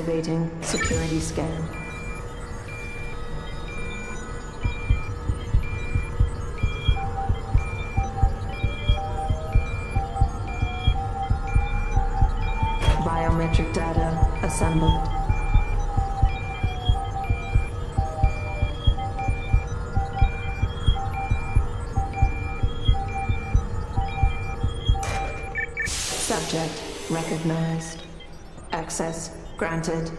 Activating security scan. Biometric data assembled. Subject recognized. Access granted.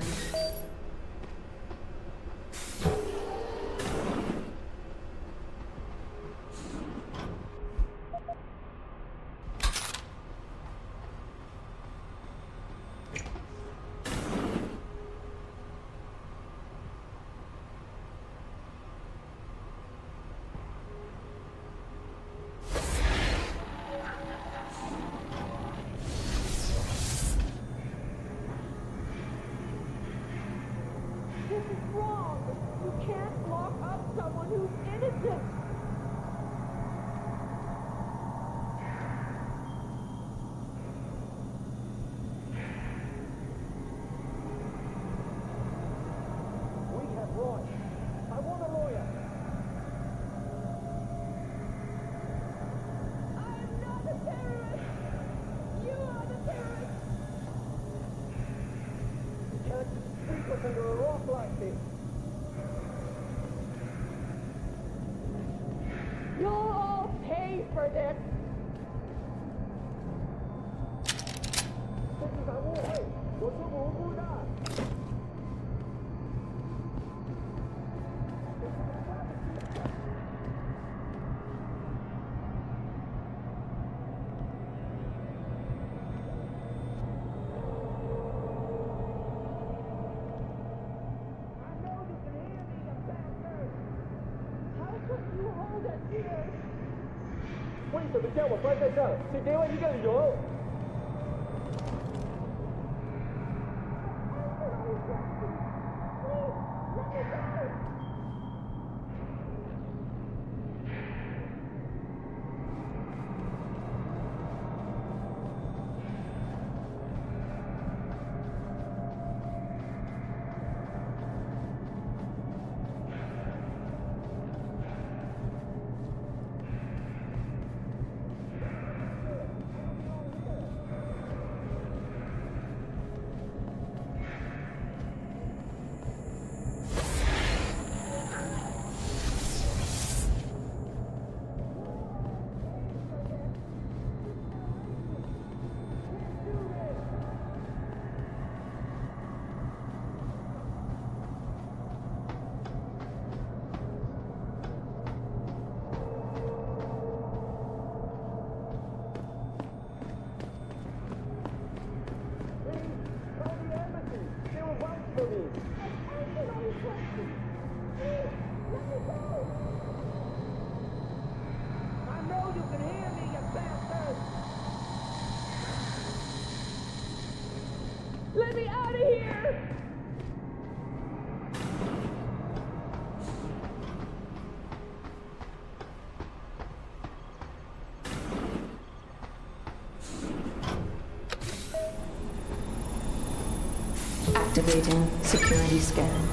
Activating security scan.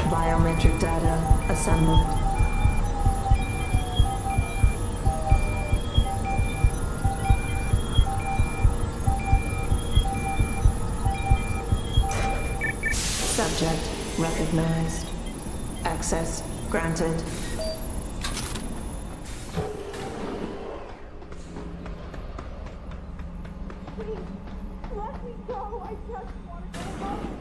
Biometric data assembled. Subject recognized. Access granted. Please, let me go. I just want to go home.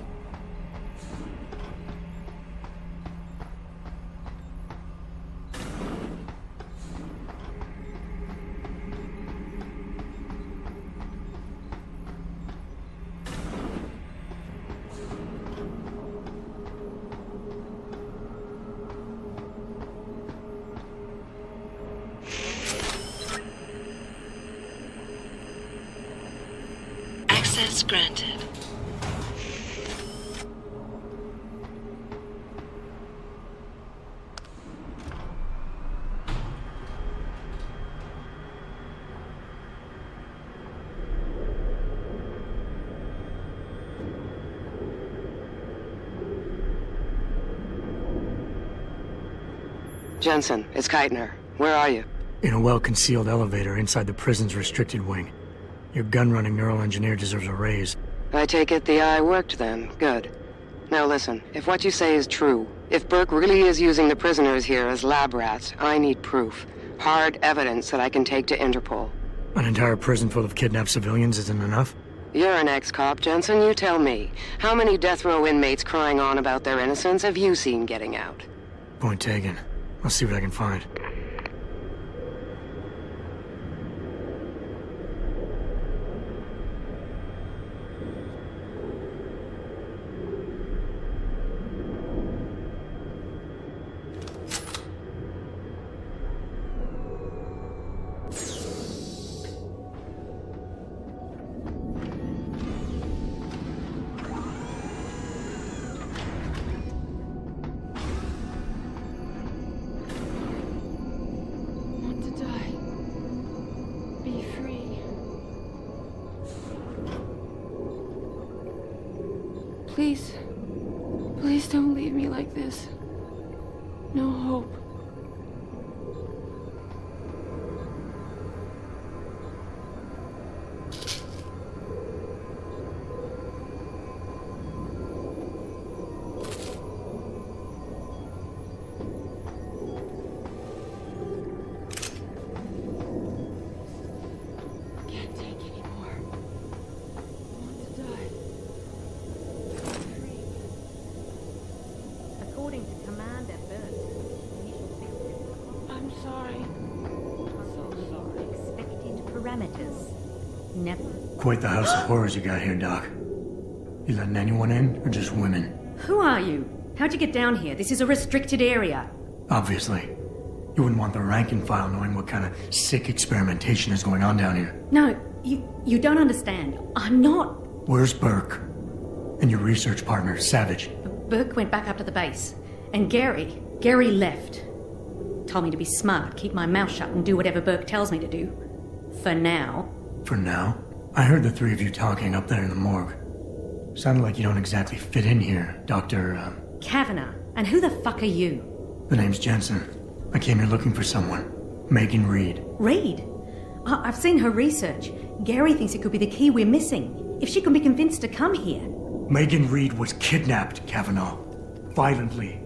Access granted. Jensen, it's Keitner. Where are you? In a well-concealed elevator inside the prison's restricted wing. Your gun-running neural engineer deserves a raise. I take it the eye worked then. Good. Now listen, if what you say is true, if Burke really is using the prisoners here as lab rats, I need proof. Hard evidence that I can take to Interpol. An entire prison full of kidnapped civilians isn't enough? You're an ex-cop, Jensen. You tell me. How many death row inmates crying on about their innocence have you seen getting out? Point taken. I'll see what I can find. Please. Please don't leave me like this. No hope. Can't take anymore. I want to die. According to command at birth, initial sequence I'm sorry. So sorry. expected parameters. Never. Quite the house of horrors you got here, Doc. You letting anyone in, or just women? Who are you? How'd you get down here? This is a restricted area. Obviously. You wouldn't want the rank and file knowing what kind of sick experimentation is going on down here. No, you don't understand. I'm not. Where's Burke? And your research partner, Savage? Burke went back up to the base. And Gary left. Told me to be smart, keep my mouth shut, and do whatever Burke tells me to do. For now. For now? I heard the three of you talking up there in the morgue. Sounded like you don't exactly fit in here, Dr. Kavanagh. And who the fuck are you? The name's Jensen. I came here looking for someone. Megan Reed. Reed? I've seen her research. Gary thinks it could be the key we're missing. If she can be convinced to come here. Megan Reed was kidnapped, Kavanaugh. Violently.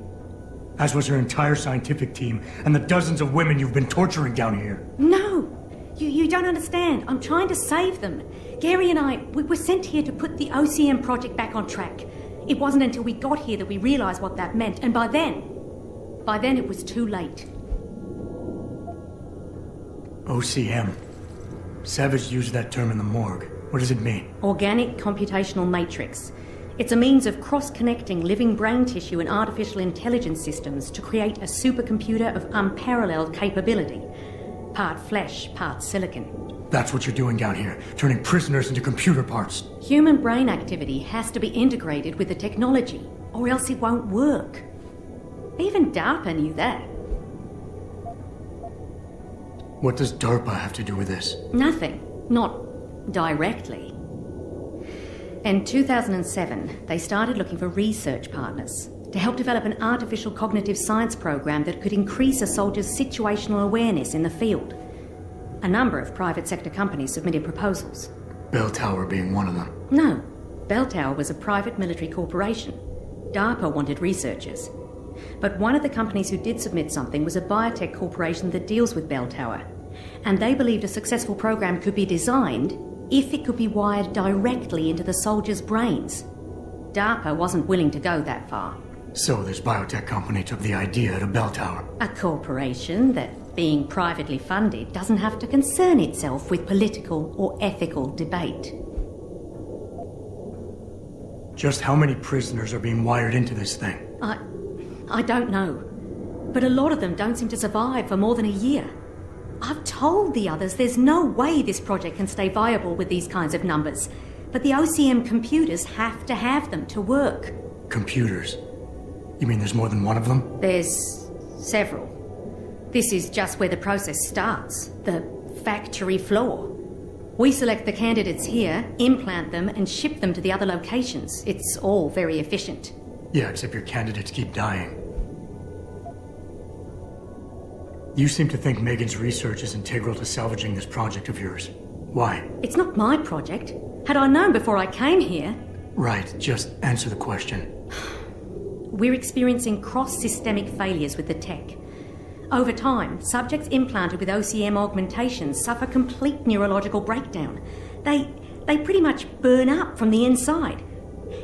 As was her entire scientific team and the dozens of women you've been torturing down here. No! You don't understand. I'm trying to save them. Gary and I, we were sent here to put the OCM project back on track. It wasn't until we got here that we realized what that meant, and by then it was too late. OCM. Savage used that term in the morgue. What does it mean? Organic computational matrix. It's a means of cross-connecting living brain tissue and artificial intelligence systems to create a supercomputer of unparalleled capability. Part flesh, part silicon. That's what you're doing down here, turning prisoners into computer parts. Human brain activity has to be integrated with the technology, or else it won't work. Even DARPA knew that. What does DARPA have to do with this? Nothing. Not directly. In 2007, they started looking for research partners to help develop an artificial cognitive science program that could increase a soldier's situational awareness in the field. A number of private sector companies submitted proposals. Bell Tower being one of them. No, Bell Tower was a private military corporation. DARPA wanted researchers. But one of the companies who did submit something was a biotech corporation that deals with Bell Tower. And they believed a successful program could be designed if it could be wired directly into the soldiers' brains. DARPA wasn't willing to go that far. So this biotech company took the idea to Bell Tower. A corporation that, being privately funded, doesn't have to concern itself with political or ethical debate. Just how many prisoners are being wired into this thing? I don't know. But a lot of them don't seem to survive for more than a year. I've told the others there's no way this project can stay viable with these kinds of numbers. But the OCM computers have to have them to work. Computers? You mean there's more than one of them? There's several. This is just where the process starts. The factory floor. We select the candidates here, implant them, and ship them to the other locations. It's all very efficient. Yeah, except your candidates keep dying. You seem to think Megan's research is integral to salvaging this project of yours. Why? It's not my project. Had I known before I came here... Right, just answer the question. We're experiencing cross-systemic failures with the tech. Over time, subjects implanted with OCM augmentations suffer complete neurological breakdown. They pretty much burn up from the inside.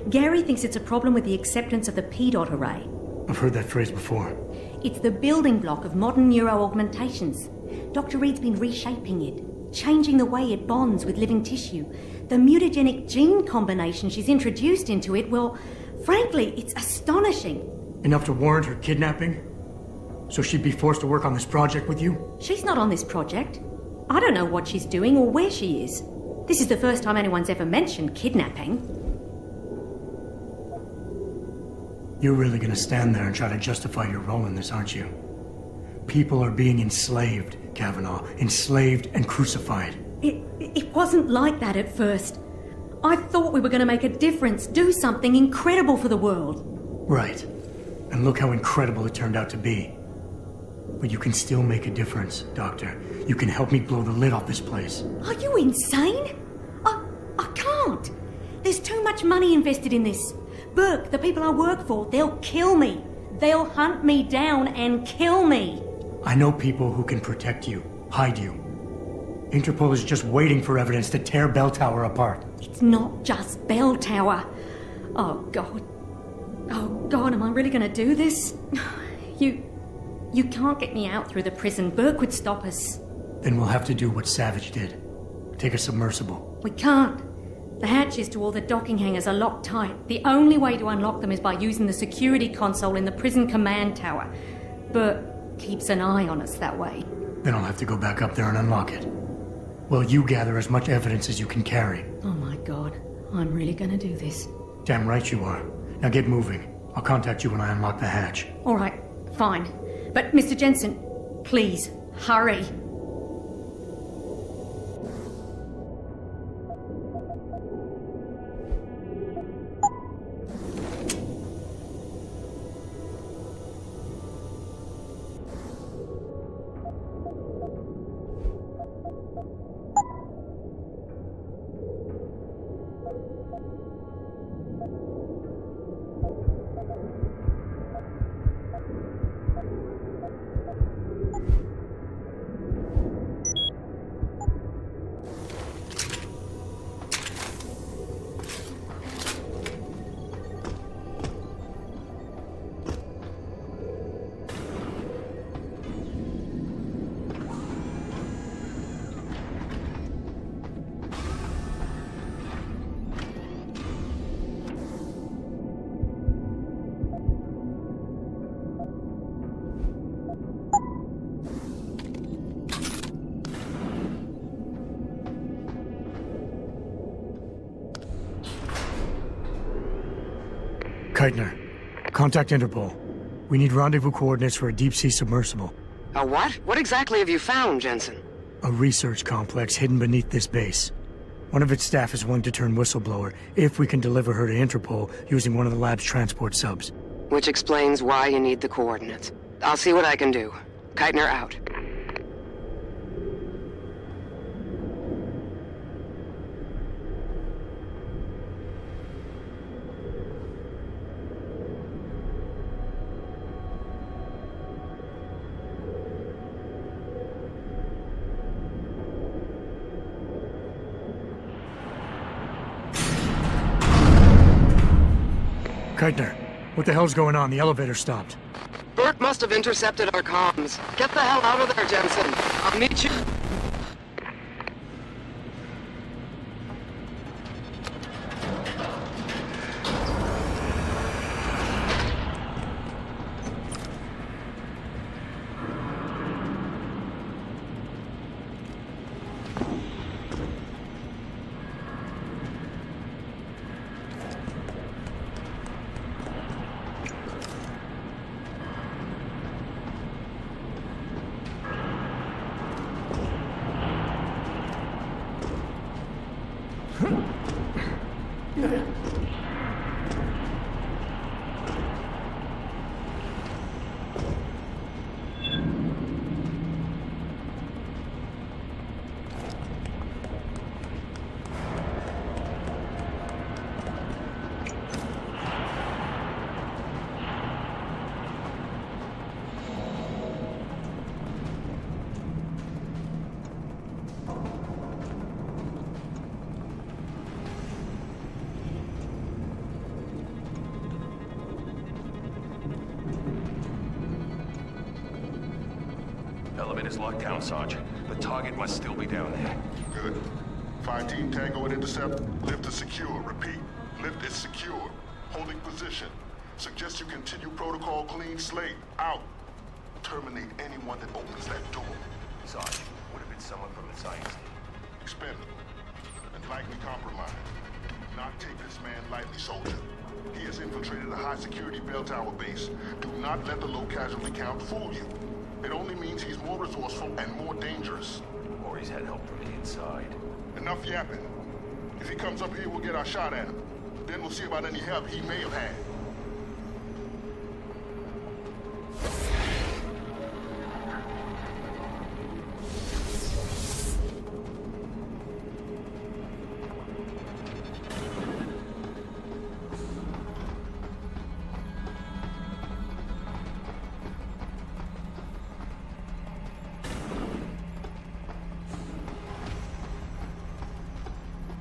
Gary thinks it's a problem with the acceptance of the P-dot array. I've heard that phrase before. It's the building block of modern neuro-augmentations. Dr. Reed's been reshaping it, changing the way it bonds with living tissue. The mutagenic gene combination she's introduced into it, well, frankly, it's astonishing. Enough to warrant her kidnapping? So she'd be forced to work on this project with you? She's not on this project. I don't know what she's doing or where she is. This is the first time anyone's ever mentioned kidnapping. You're really gonna stand there and try to justify your role in this, aren't you? People are being enslaved, Kavanaugh. Enslaved and crucified. It wasn't like that at first. I thought we were going to make a difference, do something incredible for the world. Right. And look how incredible it turned out to be. But you can still make a difference, Doctor. You can help me blow the lid off this place. Are you insane? I can't. There's too much money invested in this. Burke, the people I work for, they'll kill me. They'll hunt me down and kill me. I know people who can protect you, hide you. Interpol is just waiting for evidence to tear Bell Tower apart. It's not just Bell Tower. Oh, God. Oh, God, am I really going to do this? You can't get me out through the prison. Burke would stop us. Then we'll have to do what Savage did. Take a submersible. We can't. The hatches to all the docking hangars are locked tight. The only way to unlock them is by using the security console in the prison command tower. Burke keeps an eye on us that way. Then I'll have to go back up there and unlock it. Well, you gather as much evidence as you can carry. Oh my God, I'm really gonna do this. Damn right you are. Now get moving. I'll contact you when I unlock the hatch. All right, fine. But Mr. Jensen, please, hurry. Keitner, contact Interpol. We need rendezvous coordinates for a deep-sea submersible. A what? What exactly have you found, Jensen? A research complex hidden beneath this base. One of its staff is willing to turn whistleblower if we can deliver her to Interpol using one of the lab's transport subs. Which explains why you need the coordinates. I'll see what I can do. Keitner out. Keitner, what the hell's going on? The elevator stopped. Burke must have intercepted our comms. Get the hell out of there, Jensen. I'll meet you. Element is locked down, Sarge. The target must still be down there. Good. 5-Team Tango and Intercept. Lift is secure. Repeat. Lift is secure. Holding position. Suggest you continue protocol clean slate. Out. Terminate anyone that opens that door. Sarge, would have been someone from the science team. Expendable. And likely compromised. Do not take this man lightly, soldier. He has infiltrated a high-security bell tower base. Do not let the low casualty count fool you. It only means he's more resourceful and more dangerous. Or he's had help from the inside. Enough yapping. If he comes up here, we'll get our shot at him. Then we'll see about any help he may have had.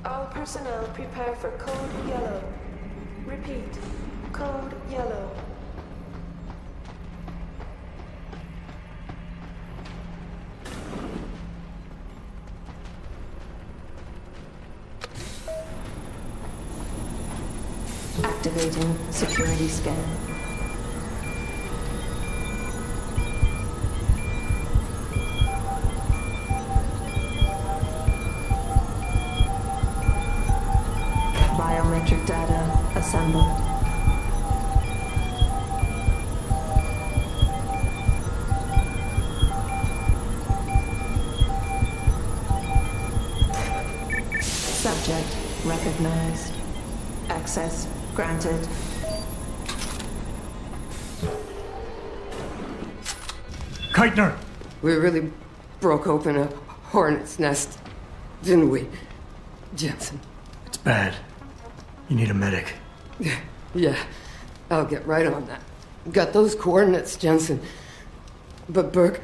All personnel prepare for code yellow. Repeat, code yellow. Activating security scan. Biometric data assembled. Subject recognized. Access granted. Keitner! We really broke open a hornet's nest, didn't we, Jensen? It's bad. You need a medic. Yeah, I'll get right on that. Got those coordinates, Jensen. But Burke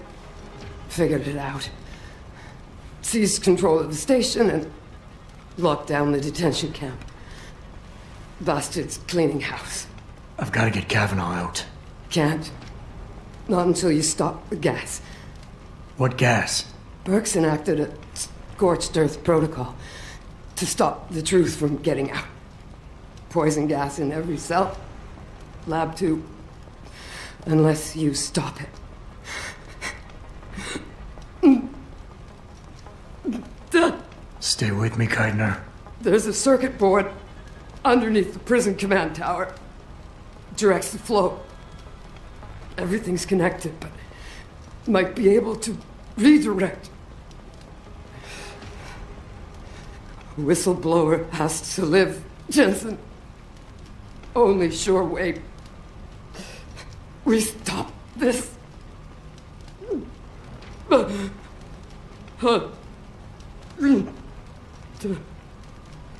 figured it out. Seized control of the station and locked down the detention camp. Bastards cleaning house. I've got to get Kavanaugh out. Can't. Not until you stop the gas. What gas? Burke's enacted a scorched earth protocol to stop the truth from getting out. Poison gas in every cell. Lab 2. Unless you stop it. Stay with me, Keitner. There's a circuit board underneath the prison command tower. Directs the flow. Everything's connected, but might be able to redirect. Whistleblower has to live, Jensen. Only sure way we stop this.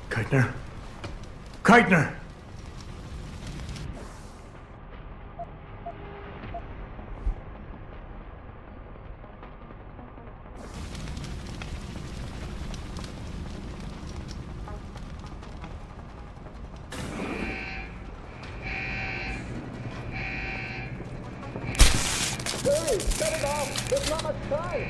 Keitner? Keitner! Hurry! Shut it off! There's not much time!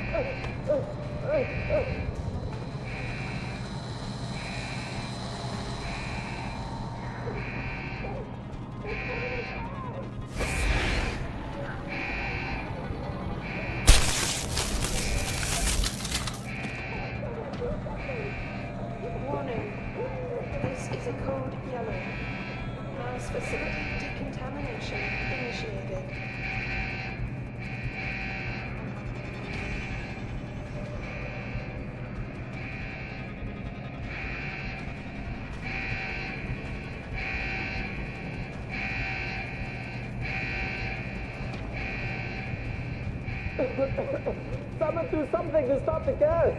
Warning. This is a code yellow. Mass facility decontamination initiated. Someone do something to stop the gas!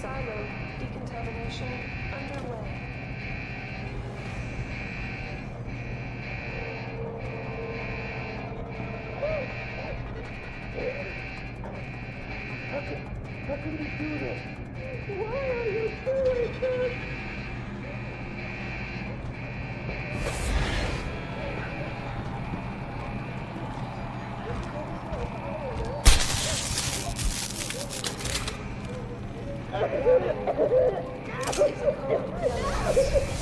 Silo decontamination underway. How can you do this? Why are you doing this?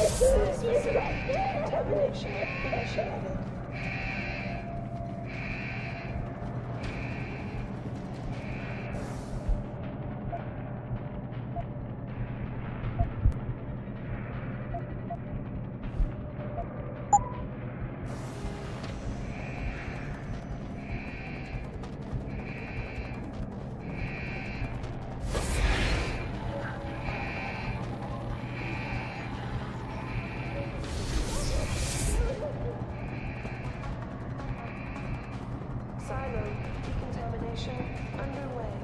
Mass facility decontamination initiated. Silo decontamination underway.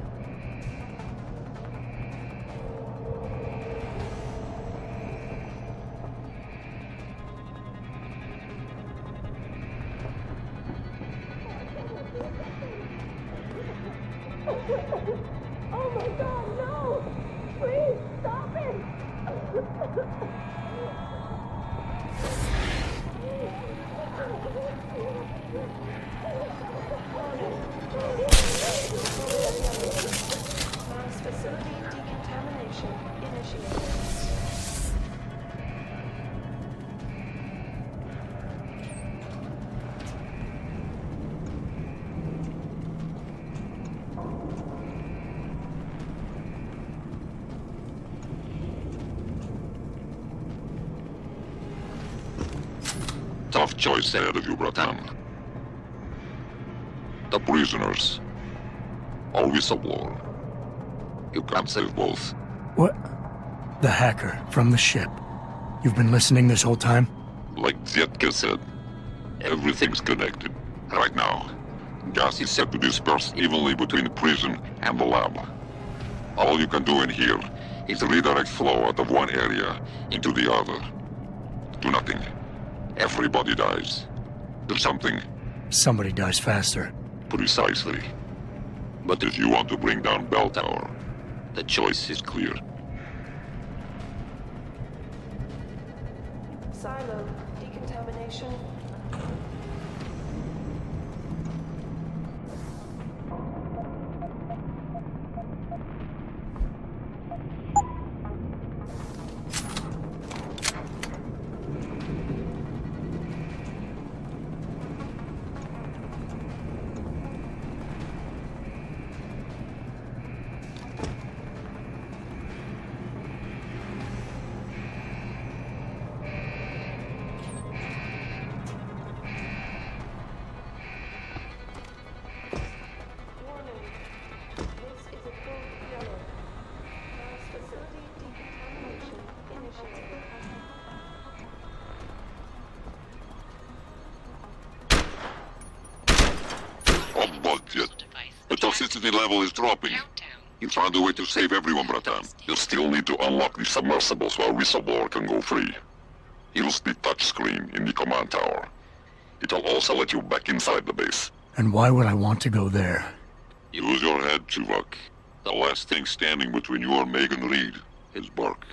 Oh my god, no! Please, stop it! Mass facility decontamination initiated. Tough choice ahead of you, Bratan. The prisoners. Or whistleblower. You can't save both. What? The hacker from the ship. You've been listening this whole time? Like Zetka said, everything's connected. Right now, gas is set to disperse evenly between the prison and the lab. All you can do in here is redirect flow out of one area into the other. Do nothing. Everybody dies. Do something. Somebody dies faster. Precisely. But if you want to bring down Bell Tower, the choice is clear. Silo decontamination. Warning. This is a code yellow. Mass facility decontamination initiated. Oh, bullshit. The toxicity level is dropping. You found a way to save everyone, Bratan. You'll still need to unlock the submersibles while Whistleblower can go free. Use the touchscreen in the command tower. It'll also let you back inside the base. And why would I want to go there? Use your head, Tuvok. The last thing standing between you and Megan Reed is Burke.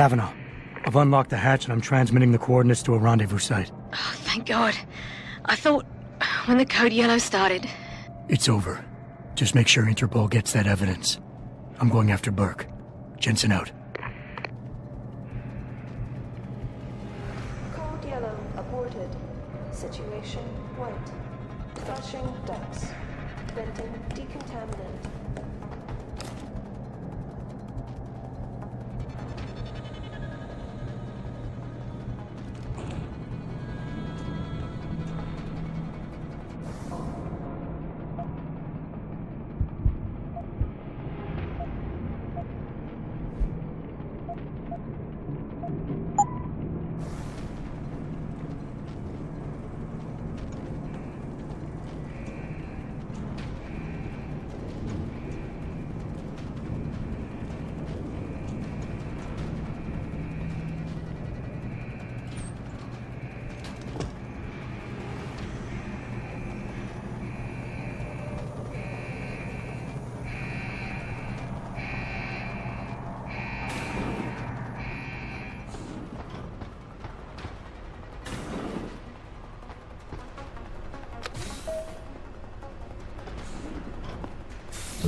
Kavanaugh, I've unlocked the hatch and I'm transmitting the coordinates to a rendezvous site. Oh, thank God. I thought when the code yellow started. It's over. Just make sure Interpol gets that evidence. I'm going after Burke. Jensen out. Code yellow aborted. Situation white. Flushing ducts. Venting decontaminant.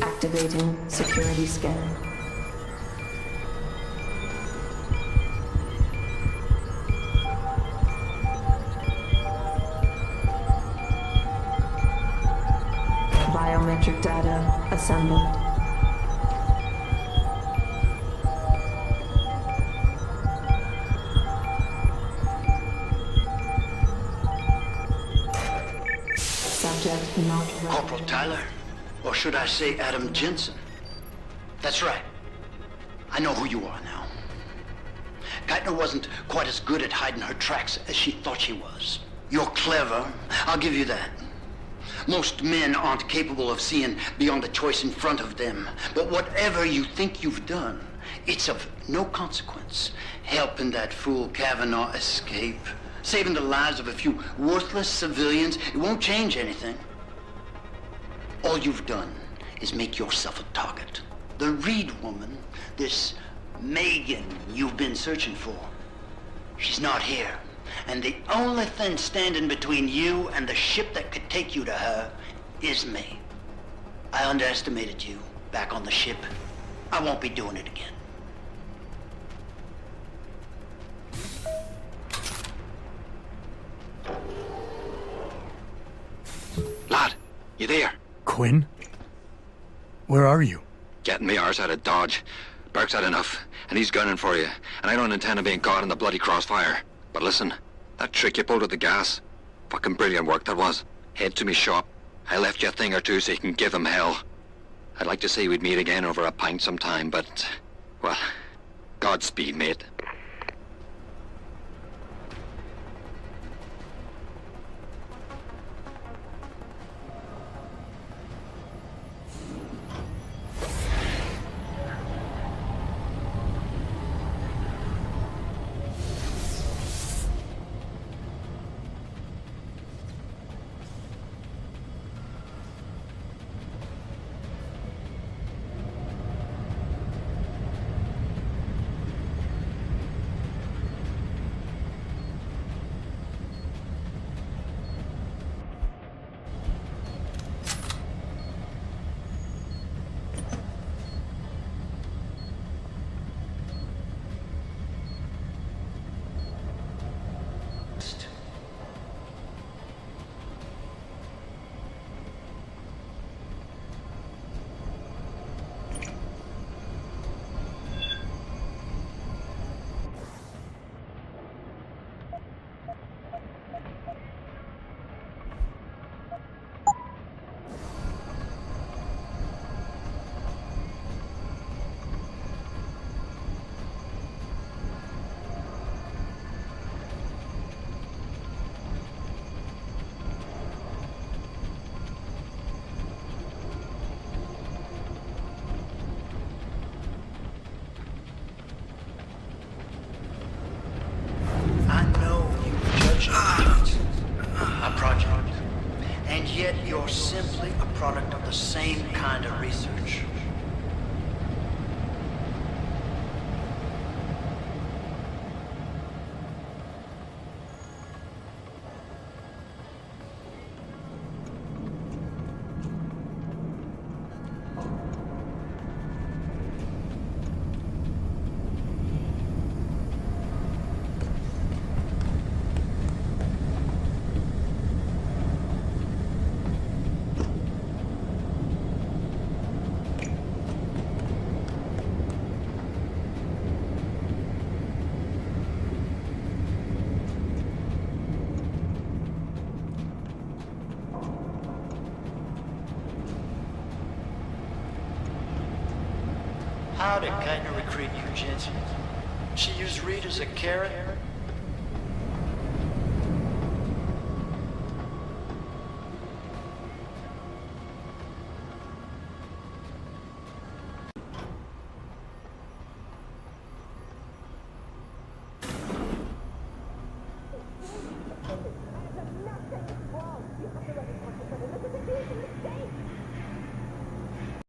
Activating security scan. Biometric data assembled. Subject not ready. Corporal Tyler. Or should I say Adam Jensen? That's right. I know who you are now. Geithner wasn't quite as good at hiding her tracks as she thought she was. You're clever, I'll give you that. Most men aren't capable of seeing beyond the choice in front of them. But whatever you think you've done, it's of no consequence. Helping that fool Kavanaugh escape, saving the lives of a few worthless civilians, it won't change anything. All you've done is make yourself a target. The Reed woman, this Megan you've been searching for, she's not here. And the only thing standing between you and the ship that could take you to her is me. I underestimated you back on the ship. I won't be doing it again. Lad, you there? Quinn? Where are you? Getting me arse out of Dodge. Burke's had enough, and he's gunning for you. And I don't intend on being caught in the bloody crossfire. But listen, that trick you pulled with the gas, fucking brilliant work that was. Head to me shop. I left you a thing or two so you can give them hell. I'd like to say we'd meet again over a pint sometime, but, well, Godspeed, mate. You're simply a product of the same kind of research. How did Keitner recruit you, Jensen? She used Reed as a carrot?